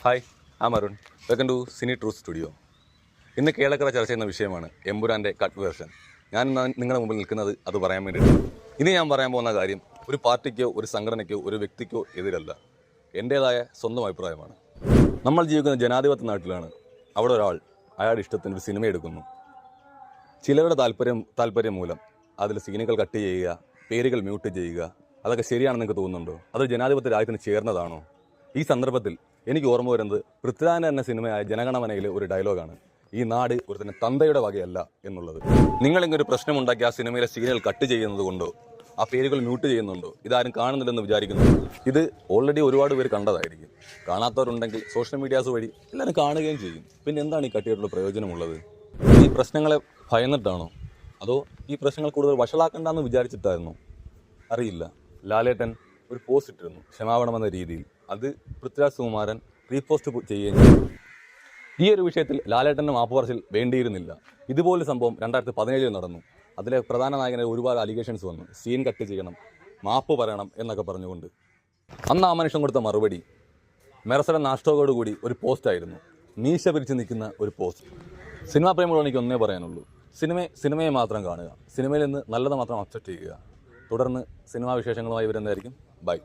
Hi, I'm Arun. Welcome to cine true studio. ഇന്ന് കേരളക്കര ചർച്ച ചെയ്യുന്ന വിഷയമാണ് എമ്പുരാൻ്റെ കട്ട് വേർഷൻ. ഞാൻ നിങ്ങളുടെ മുമ്പിൽ നിൽക്കുന്നത് അത് പറയാൻ വേണ്ടിയിട്ടാണ്. ഇനി ഞാൻ പറയാൻ പോകുന്ന കാര്യം ഒരു പാർട്ടിക്കോ ഒരു സംഘടനയ്ക്കോ ഒരു വ്യക്തിക്കോ എതിരല്ല, എൻ്റേതായ സ്വന്തം അഭിപ്രായമാണ്. നമ്മൾ ജീവിക്കുന്ന ജനാധിപത്യ നാട്ടിലാണ്. അവിടെ ഒരാൾ അയാളുടെ ഇഷ്ടത്തിന് ഒരു സിനിമ എടുക്കുന്നു. ചിലരുടെ താല്പര്യം മൂലം അതിൽ സീനുകൾ കട്ട് ചെയ്യുക, പേരുകൾ മ്യൂട്ട് ചെയ്യുക, അതൊക്കെ ശരിയാണെന്ന് നിങ്ങൾക്ക് തോന്നുന്നുണ്ടോ? അത് ജനാധിപത്യ രാജ്യത്തിന് ചേർന്നതാണോ? ഈ സന്ദർഭത്തിൽ എനിക്ക് ഓർമ്മ വരുന്നത് പൃഥ്വിരാജിൻ്റെ തന്നെ സിനിമയായ ജനഗണമനയിലെ ഒരു ഡയലോഗാണ്, ഈ നാട് ഒരു തന്നെ തന്തയുടെ വകയല്ല എന്നുള്ളത്. നിങ്ങളിങ്ങൊരു പ്രശ്നമുണ്ടാക്കി ആ സിനിമയിലെ സീനുകൾ കട്ട് ചെയ്യുന്നത് കൊണ്ടോ ആ പേരുകൾ മ്യൂട്ട് ചെയ്യുന്നുണ്ടോ ഇതാരും കാണുന്നില്ലെന്ന് വിചാരിക്കുന്നു. ഇത് ഓൾറെഡി ഒരുപാട് പേര് കണ്ടതായിരിക്കും. കാണാത്തവരുണ്ടെങ്കിൽ സോഷ്യൽ മീഡിയാസ് വഴി എല്ലാവരും കാണുകയും ചെയ്യും. പിന്നെ എന്താണ് ഈ കട്ട് ചെയ്തിട്ടുള്ള പ്രയോജനമുള്ളത്? ഈ പ്രശ്നങ്ങളെ ഭയന്നിട്ടാണോ, അതോ ഈ പ്രശ്നങ്ങൾ കൂടുതൽ വഷളാക്കണ്ടെന്ന് വിചാരിച്ചിട്ടായിരുന്നോ? അറിയില്ല. ലാലേട്ടൻ ഒരു പോസ്റ്റ് ഇട്ടിരുന്നു ക്ഷമാപണമെന്ന രീതിയിൽ. അത് പൃഥ്വിരാജ് സുകുമാരൻ റീപോസ്റ്റ് ചെയ്യുകയും ചെയ്തു. ഈ ഒരു വിഷയത്തിൽ ലാലേട്ടൻ്റെ മാപ്പ് പറച്ചിൽ വേണ്ടിയിരുന്നില്ല. ഇതുപോലൊരു സംഭവം 2017 നടന്നു. അതിലെ പ്രധാന നായകനെ ഒരുപാട് അലിഗേഷൻസ് വന്നു. സീൻ കട്ട് ചെയ്യണം, മാപ്പ് പറയണം എന്നൊക്കെ പറഞ്ഞുകൊണ്ട്. അന്ന് ആ മനുഷ്യൻ കൊടുത്ത മറുപടി മെർസഡൻ നാഷ്ടോടു കൂടി ഒരു പോസ്റ്റായിരുന്നു. മീശ പിരിച്ച് നിൽക്കുന്ന ഒരു പോസ്റ്റ്. സിനിമാ പ്രേമികളോട് എനിക്ക് ഒന്നേ പറയാനുള്ളൂ, സിനിമയെ മാത്രം കാണുക, സിനിമയിൽ നിന്ന് നല്ലത് മാത്രം അക്സെപ്റ്റ് ചെയ്യുക. തുടർന്ന് സിനിമാ വിശേഷങ്ങളുമായി വരുന്നതായിരിക്കും. ബൈ.